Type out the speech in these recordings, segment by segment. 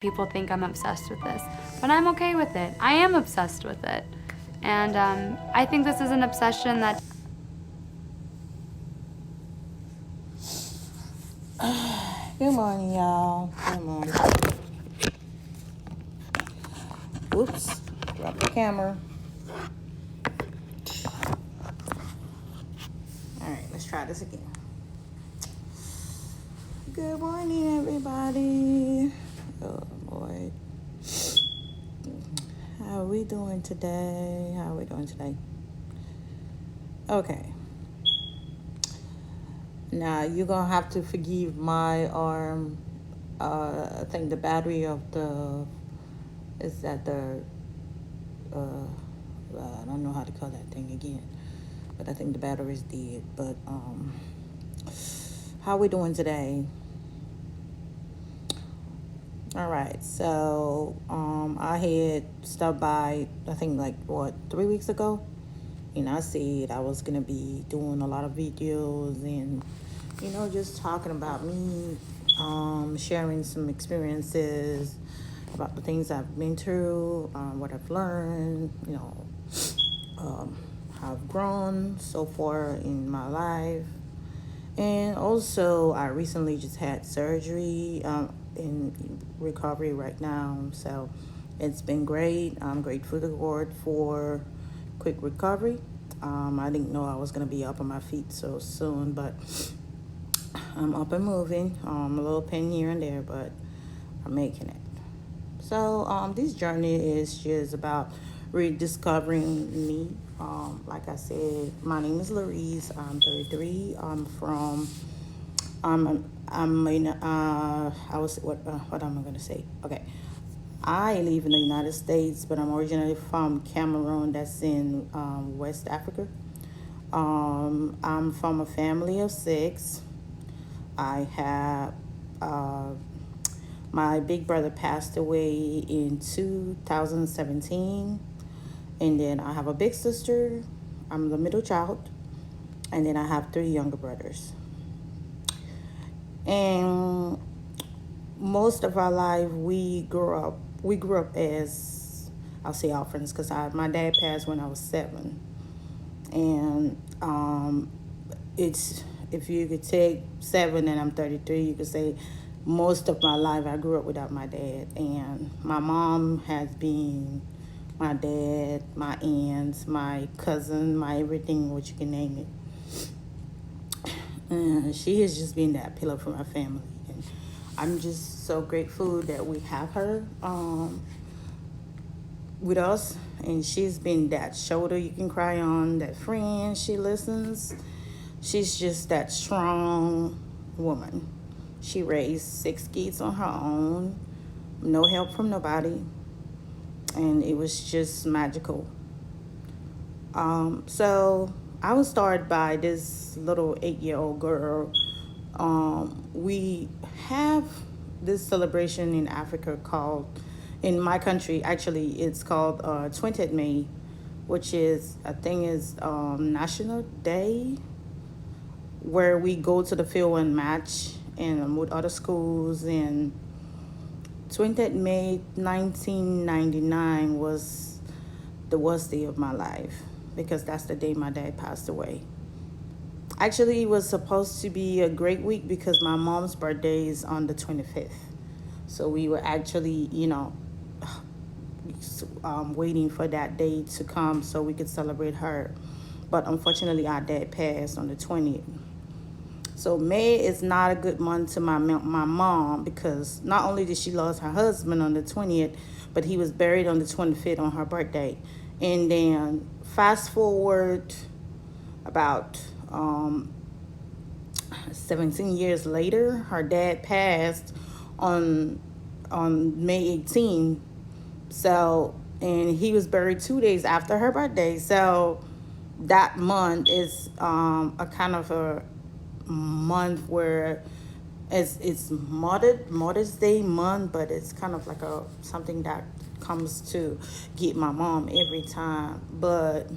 People think I'm obsessed with this, but I'm okay with it. I am obsessed with it. And I think this is an obsession that. Good morning, y'all. Good morning. Oops, dropped the camera. All right, let's try this again. Good morning, everybody. Oh, Lord. How are we doing today? Okay. Now, you're going to have to forgive my arm. I think the battery of is at the, I don't know how to call that thing again. But I think the battery's dead. But, how are we doing today? All right, so I had stopped by, I think 3 weeks ago, and I said I was gonna be doing a lot of videos and just talking about me, sharing some experiences about the things I've been through, what I've learned, how I've grown so far in my life. And also, I recently just had surgery, in recovery right now. So it's been great. I'm grateful to the Lord for quick recovery. I didn't know I was going to be up on my feet so soon, but I'm up and moving. A little pain here and there, but I'm making it. So this journey is just about rediscovering me. Like I said, my name is Larice. I'm 33. What am I going to say? Okay. I live in the United States, but I'm originally from Cameroon, that's in West Africa. I'm from a family of 6. I have my big brother passed away in 2017. And then I have a big sister. I'm the middle child. And then I have 3 younger brothers. And most of our life, we grew up as, I'll say orphans, because my dad passed when I was 7. And it's, if you could take 7 and I'm 33, you could say most of my life I grew up without my dad. And my mom has been my dad, my aunts, my cousin, my everything, what you can name it. She has just been that pillar for my family. And I'm just so grateful that we have her with us. And she's been that shoulder you can cry on, that friend, she listens. She's just that strong woman. She raised 6 kids on her own, no help from nobody. And it was just magical. So I was started by this little 8-year-old girl. We have this celebration in Africa called, in my country, actually, it's called 20th May, which is, I think is National Day, where we go to the field and match and with other schools. And 20th May 1999 was the worst day of my life, because that's the day my dad passed away. Actually, it was supposed to be a great week because my mom's birthday is on the 25th. So we were actually, waiting for that day to come so we could celebrate her. But unfortunately, our dad passed on the 20th. So May is not a good month to my mom, because not only did she lose her husband on the 20th, but he was buried on the 25th on her birthday. And then fast forward about 17 years later, her dad passed on May 18th. So, and he was buried 2 days after her birthday. So that month is a kind of a month where it's Mother's Day month, but it's kind of like something that comes to get my mom every time. But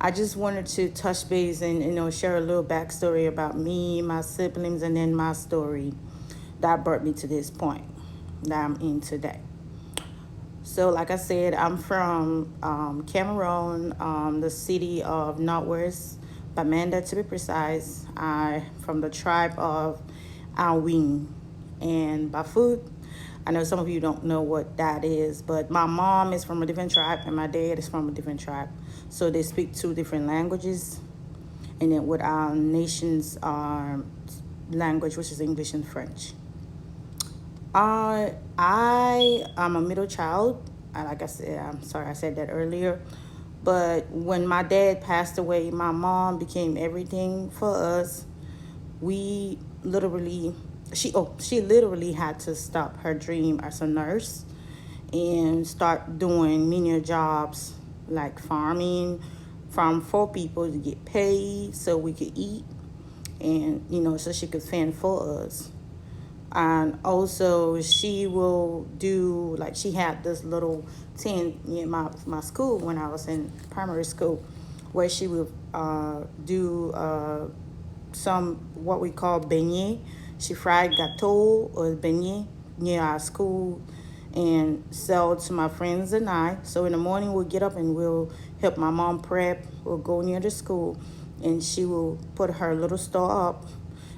I just wanted to touch base and share a little backstory about me, my siblings, and then my story that brought me to this point. that I'm in today. So, like I said, I'm from Cameroon, the city of Northwest Bamenda to be precise. I from the tribe of Awin. And by food, I know some of you don't know what that is, but my mom is from a different tribe and my dad is from a different tribe. So they speak two different languages. And then with our nation's language, which is English and French. I am a middle child. Like I said, I'm sorry I said that earlier. But when my dad passed away, my mom became everything for us. We literally, she literally had to stop her dream as a nurse and start doing menial jobs like farming, farm for people to get paid so we could eat, and so she could fend for us. And also she will do, like, she had this little tent in my school when I was in primary school, where she would do some what we call beignet. She fried gâteau or beignet near our school and sell to my friends and I. So in the morning we'll get up and we'll help my mom prep. We'll go near the school and she will put her little store up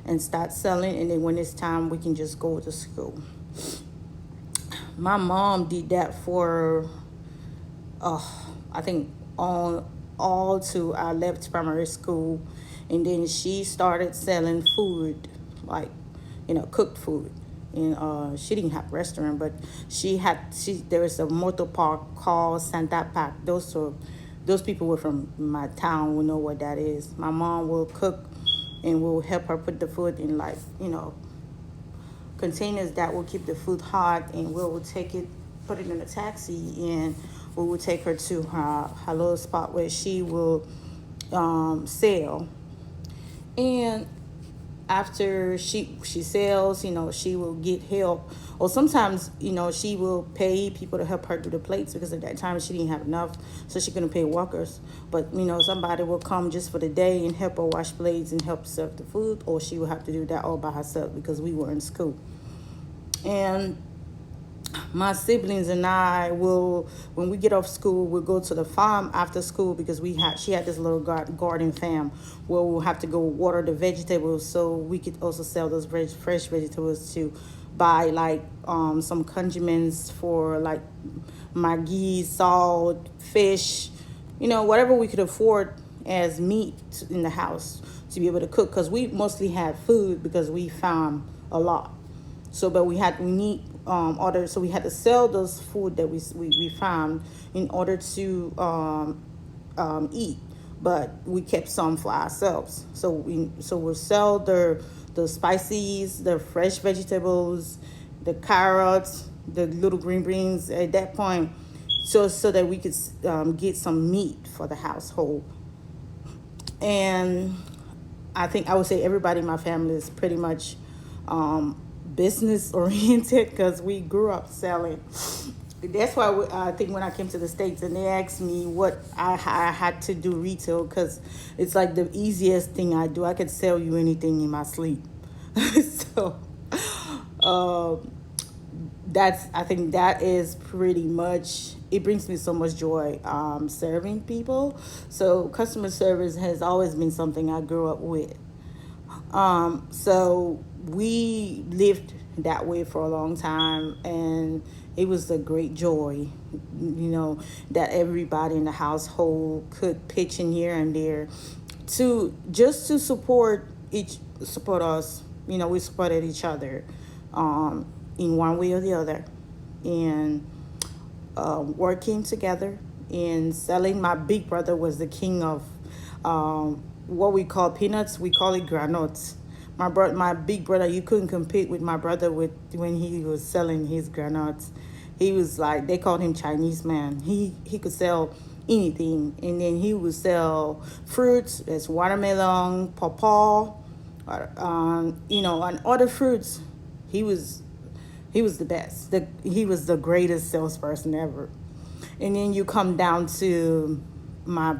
and start selling, and then when it's time we can just go to school. My mom did that for I think all to I left primary school, and then she started selling food, like cooked food. And she didn't have a restaurant, but there was a motor park called Santa Pac. Those people were from my town will know what that is. My mom will cook and we'll help her put the food in, like, containers that will keep the food hot, and we'll take it, put it in a taxi, and we will take her to her little spot where she will sell. And after she sells, she will get help, or sometimes she will pay people to help her do the plates, because at that time she didn't have enough, so she couldn't pay workers. But somebody will come just for the day and help her wash plates and help serve the food, or she will have to do that all by herself because we were in school. And my siblings and I will, when we get off school, we'll go to the farm after school, because she had this little garden farm where we'll have to go water the vegetables, so we could also sell those fresh vegetables to buy, like, some condiments for, like, maggi, salt, fish, whatever we could afford as meat in the house to be able to cook, because we mostly had food because we farm a lot. So, but we need order. So we had to sell those food that we found in order to eat. But we kept some for ourselves. So we'll sell the spices, the fresh vegetables, the carrots, the little green beans at that point, so that we could get some meat for the household. And I think I would say everybody in my family is pretty much business oriented, because we grew up selling. That's why I think when I came to the States and they asked me what I had to do retail, because it's like the easiest thing I do. I could sell you anything in my sleep. So I think that is pretty much, it brings me so much joy serving people. So customer service has always been something I grew up with. So we lived that way for a long time, and it was a great joy, that everybody in the household could pitch in here and there to support us. We supported each other in one way or the other, and working together and selling. My big brother was the king of what we call peanuts. We call it granotes. My big brother, you couldn't compete with my brother when he was selling his granotes. He was like, they called him Chinese man. He could sell anything, and then he would sell fruits. There's watermelon, pawpaw, and other fruits. He was the best. He was the greatest salesperson ever. And then you come down to my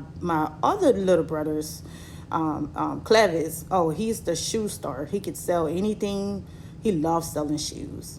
other little brothers, Clevis. Oh, he's the shoe star. He could sell anything. He loves selling shoes.